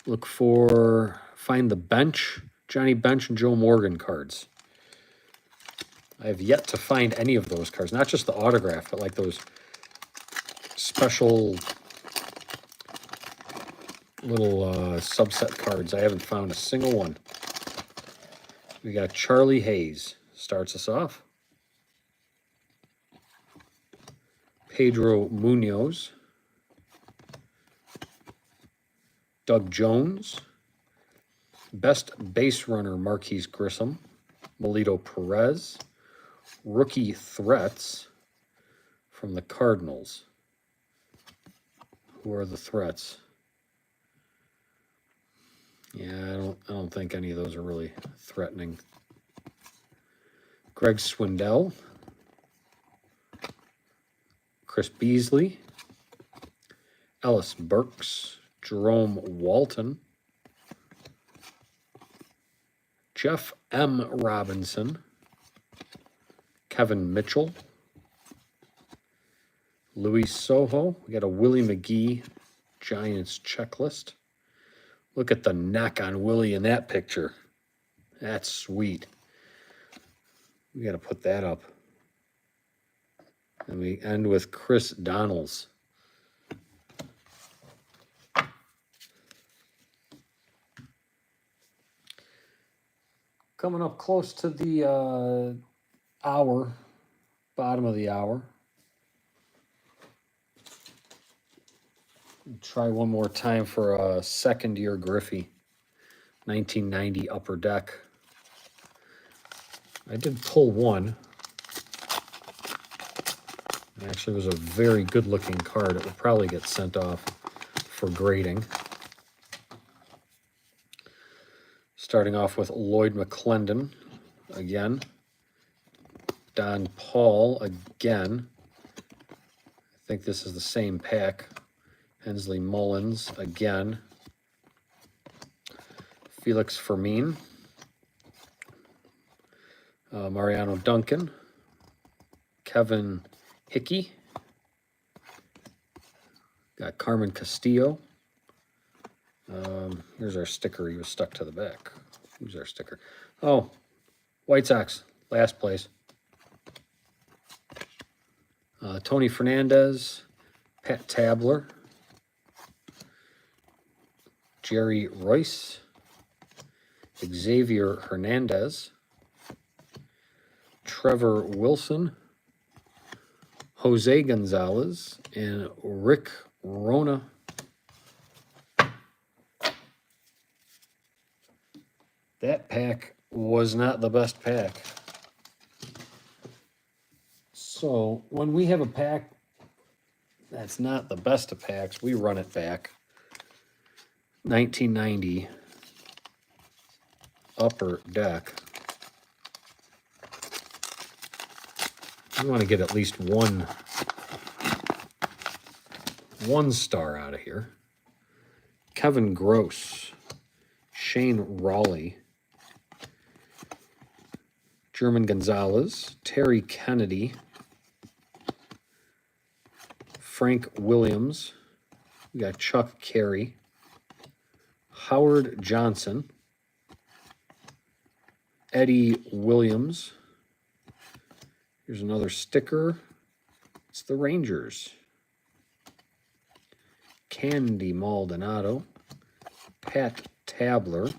Speaker 1: Look for, find the Bench, Johnny Bench and Joe Morgan cards. I have yet to find any of those cards. Not just the autograph, but like those special little subset cards. I haven't found a single one. We got Charlie Hayes. Starts us off. Pedro Munoz. Doug Jones. Best base runner, Marquise Grissom. Melito Perez. Rookie threats from the Cardinals. Who are the threats? Yeah, I don't think any of those are really threatening. Greg Swindell. Chris Beasley. Ellis Burks. Jerome Walton. Jeff M. Robinson. Kevin Mitchell. Luis Soho. We got a Willie McGee Giants checklist. Look at the neck on Willie in that picture. That's sweet. We got to put that up. And we end with Chris Donnells. Coming up close to the hour, bottom of the hour. Try one more time for a second-year Griffey, 1990 Upper Deck. I did pull one. It actually was a very good-looking card. It will probably get sent off for grading. Starting off with Lloyd McClendon again. Don Paul again. I think this is the same pack. Hensley Mullins again. Felix Fermin. Mariano Duncan. Kevin Hickey. Got Carmen Castillo. Here's our sticker. He was stuck to the back. Who's our sticker? Oh, White Sox, last place. Tony Fernandez, Pat Tabler, Jerry Royce, Xavier Hernandez, Trevor Wilson, Jose Gonzalez, and Rick Rona. That pack was not the best pack. So when we have a pack that's not the best of packs, we run it back. 1990 Upper Deck. We want to get at least one star out of here. Kevin Gross, Shane Raleigh, German Gonzalez, Terry Kennedy, Frank Williams, we got Chuck Carey, Howard Johnson, Eddie Williams. Here's another sticker. It's the Rangers. Candy Maldonado, Pat Tabler,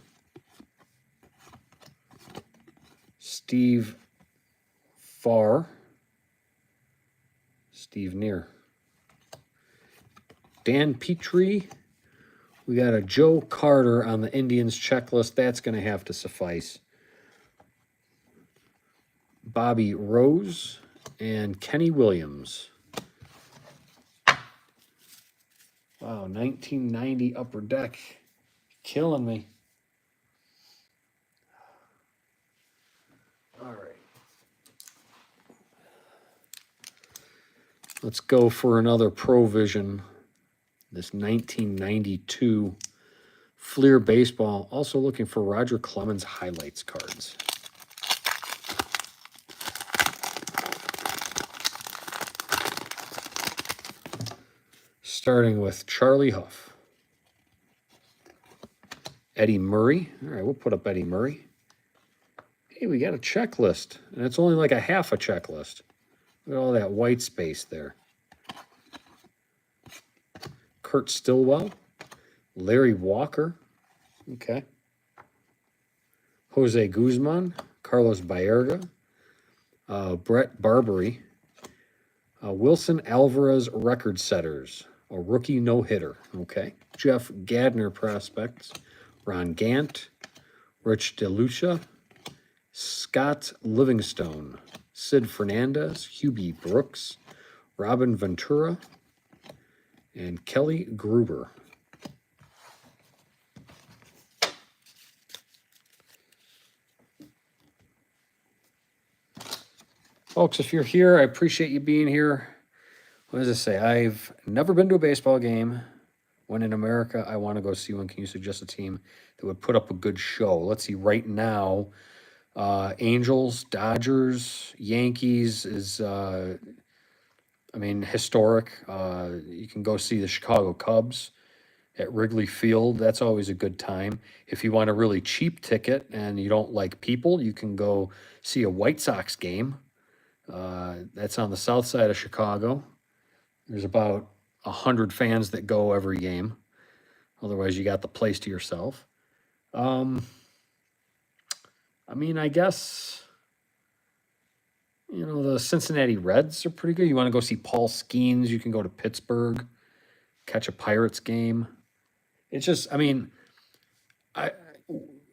Speaker 1: Steve Farr, Steve Neer, Dan Petrie. We got a Joe Carter on the Indians checklist. That's going to have to suffice. Bobby Rose and Kenny Williams. Wow, 1990 Upper Deck. Killing me. All right. Let's go for another Provision. This 1992 Fleer Baseball. Also looking for Roger Clemens highlights cards. Starting with Charlie Huff. Eddie Murray. All right, we'll put up Eddie Murray. Hey, we got a checklist, and it's only like a half a checklist. Look at all that white space there. Kurt Stillwell. Larry Walker. Okay. Jose Guzman. Carlos Baerga. Brett Barbary. Wilson Alvarez record setters. A rookie no-hitter. Okay. Jeff Gadner prospects. Ron Gant. Rich DeLucia. Scott Livingstone. Sid Fernandez. Hubie Brooks. Robin Ventura. And Kelly Gruber. Folks, if you're here, I appreciate you being here. What does it say? I've never been to a baseball game. When in America, I want to go see one. Can you suggest a team that would put up a good show? Let's see. Right now, Angels, Dodgers, Yankees is, historic. You can go see the Chicago Cubs at Wrigley Field. That's always a good time. If you want a really cheap ticket and you don't like people, you can go see a White Sox game. That's on the south side of Chicago. There's about 100 fans that go every game. Otherwise, you got the place to yourself. I guess, the Cincinnati Reds are pretty good. You want to go see Paul Skeens, you can go to Pittsburgh, catch a Pirates game. It's just, I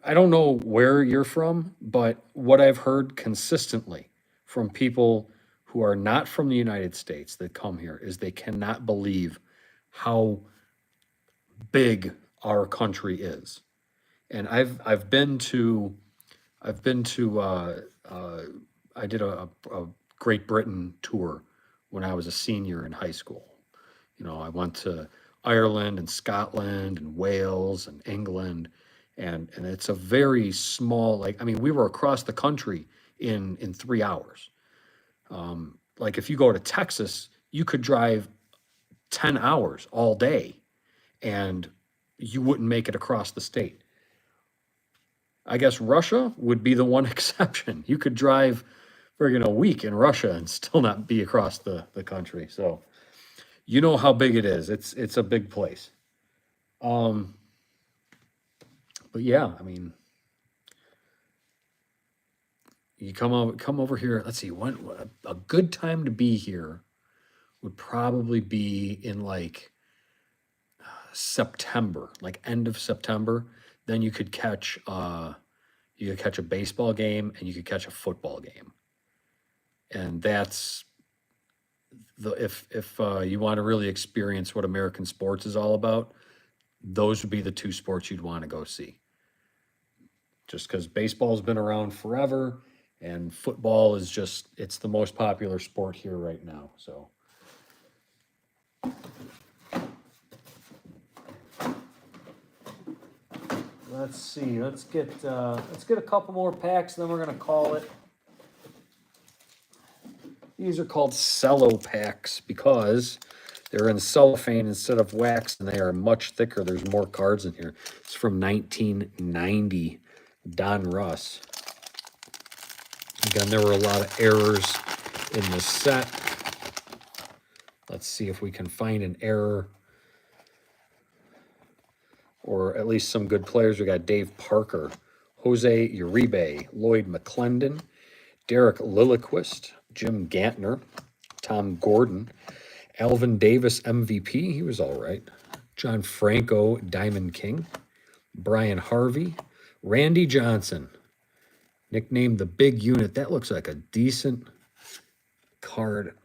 Speaker 1: don't know where you're from, but what I've heard consistently from people who are not from the United States that come here is they cannot believe how big our country is. And I did a Great Britain tour when I was a senior in high school. I went to Ireland and Scotland and Wales and England, and it's a very small, we were across the country in 3 hours. Like if you go to Texas, you could drive 10 hours all day and you wouldn't make it across the state. I guess Russia would be the one exception. You could drive for a week in Russia and still not be across the country. So you know how big it is. It's a big place. But yeah, you come over here. Let's see, a good time to be here would probably be in like September, like end of September. Then you could catch a baseball game and you could catch a football game. And that's if you want to really experience what American sports is all about, those would be the two sports you'd want to go see. Just because baseball's been around forever and football is it's the most popular sport here right now. So let's see. Let's get a couple more packs, then we're gonna call it. These are called cello packs because they're in cellophane instead of wax, and they are much thicker. There's more cards in here. It's from 1990, Don Russ. Again, there were a lot of errors in this set. Let's see if we can find an error. or at least some good players. We got Dave Parker, Jose Uribe, Lloyd McClendon, Derek Lilliquist, Jim Gantner, Tom Gordon, Alvin Davis, MVP, he was all right. John Franco, Diamond King, Brian Harvey, Randy Johnson, nicknamed the Big Unit. That looks like a decent card,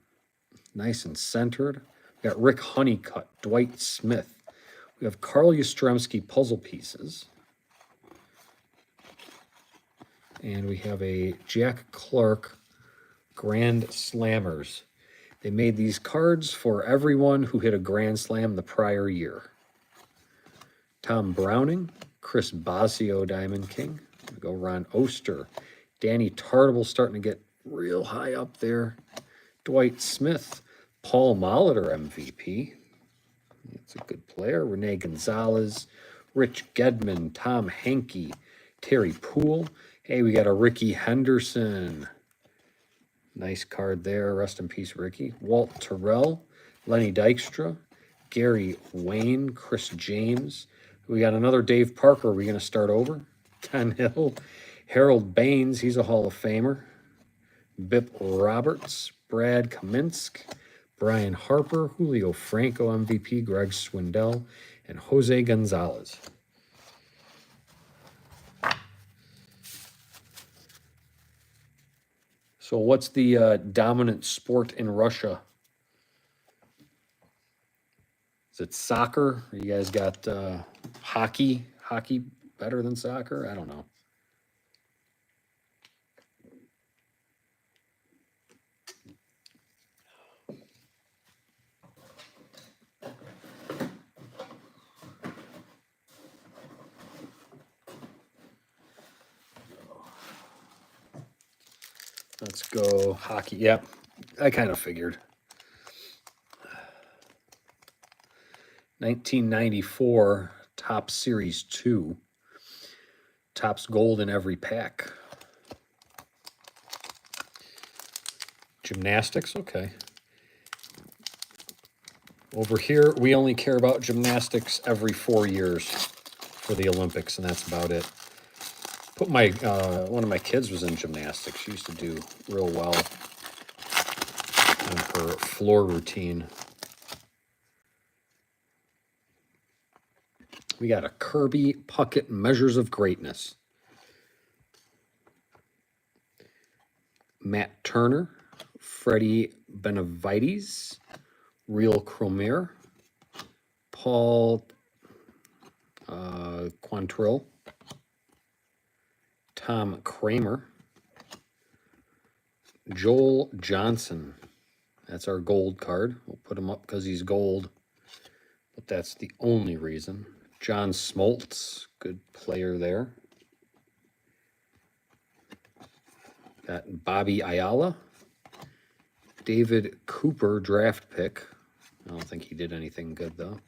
Speaker 1: nice and centered. We got Rick Honeycutt, Dwight Smith. We have Carl Yastrzemski puzzle pieces. And we have a Jack Clark Grand Slammers. They made these cards for everyone who hit a Grand Slam the prior year. Tom Browning, Chris Bosio, Diamond King. We go Ron Oster, Danny Tartable starting to get real high up there. Dwight Smith, Paul Molitor, MVP. That's a good player. Rene Gonzalez, Rich Gedman, Tom Henke, Terry Poole. Hey, we got a Ricky Henderson. Nice card there. Rest in peace, Ricky. Walt Terrell, Lenny Dykstra, Gary Wayne, Chris James. We got another Dave Parker. Are we going to start over? Ken Hill, Harold Baines. He's a Hall of Famer. Bip Roberts, Brad Kaminsk, Brian Harper, Julio Franco, MVP, Greg Swindell, and Jose Gonzalez. So what's the dominant sport in Russia? Is it soccer? You guys got hockey? Hockey better than soccer? I don't know. Let's go hockey. Yep, I kind of figured. 1994 Topps Series 2. Topps gold in every pack. Gymnastics, okay. Over here, we only care about gymnastics every 4 years for the Olympics, and that's about it. Put my one of my kids was in gymnastics. She used to do real well on her floor routine. We got a Kirby Puckett Measures of Greatness. Matt Turner, Freddie Benavides, Real Cromer, Paul Quantrill, Tom Kramer, Joel Johnson. That's our gold card. We'll put him up because he's gold, but that's the only reason. John Smoltz, good player there. Got Bobby Ayala, David Cooper, draft pick. I don't think he did anything good, though.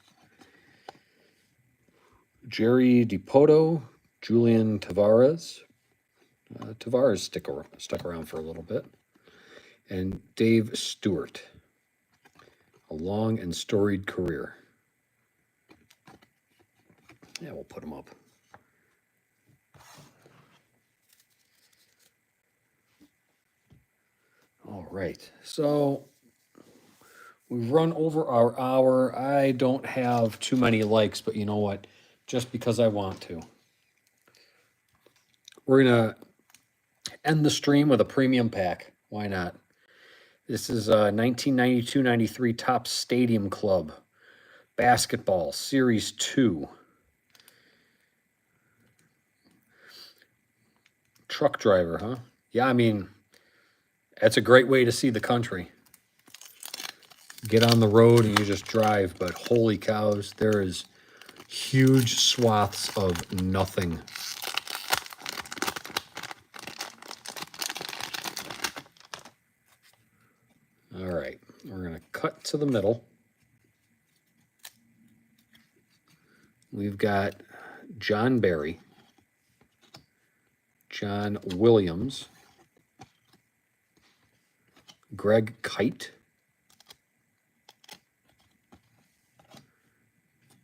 Speaker 1: Jerry DiPoto, Julian Tavares. Tavares stuck around for a little bit. And Dave Stewart. A long and storied career. Yeah, we'll put him up. All right, so we've run over our hour. I don't have too many likes, but you know what? Just because I want to. We're going to end the stream with a premium pack. Why not? This is 1992-93 Topps Stadium Club. Basketball, Series 2. Truck driver, huh? Yeah, I mean, that's a great way to see the country. Get on the road and you just drive, but holy cows, there is huge swaths of nothing. All right, we're going to cut to the middle. We've got John Barry, John Williams, Greg Kite,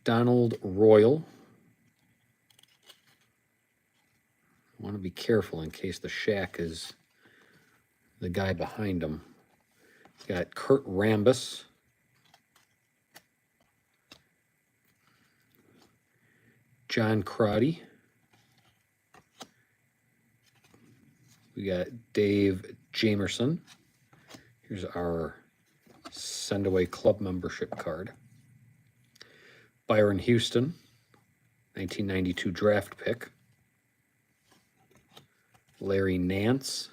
Speaker 1: Donald Royal, Want to be careful in case the Shaq is the guy behind him. Got Kurt Rambis. John Crotty. We got Dave Jamerson. Here's our send away club membership card. Byron Houston, 1992 draft pick. Larry Nance.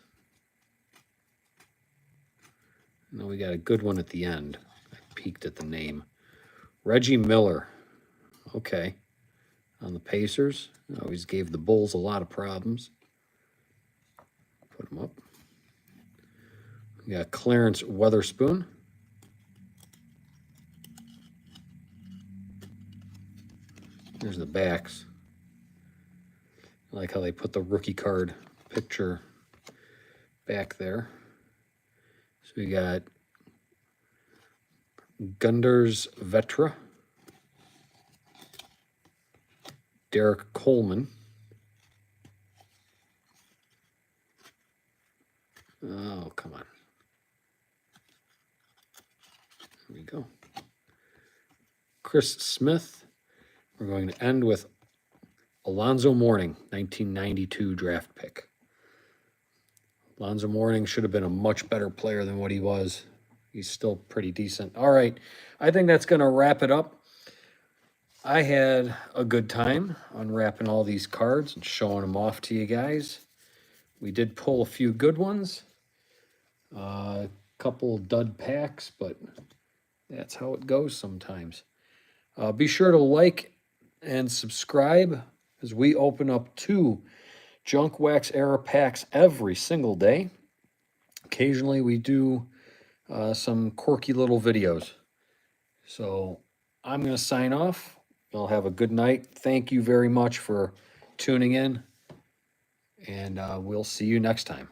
Speaker 1: No, we got a good one at the end. I peeked at the name. Reggie Miller. Okay. On the Pacers. Always gave the Bulls a lot of problems. Put him up. We got Clarence Weatherspoon. There's the backs. I like how they put the rookie card picture back there. So we got Gunders Vetra, Derek Coleman. Oh, come on. There we go. Chris Smith. We're going to end with Alonzo Mourning, 1992 draft pick. Alonzo Mourning should have been a much better player than what he was. He's still pretty decent. All right, I think that's going to wrap it up. I had a good time unwrapping all these cards and showing them off to you guys. We did pull a few good ones. A couple dud packs, but that's how it goes sometimes. Be sure to like and subscribe as we open up 2 Junk Wax Era packs every single day. Occasionally we do some quirky little videos. So I'm going to sign off. Y'all have a good night. Thank you very much for tuning in, and we'll see you next time.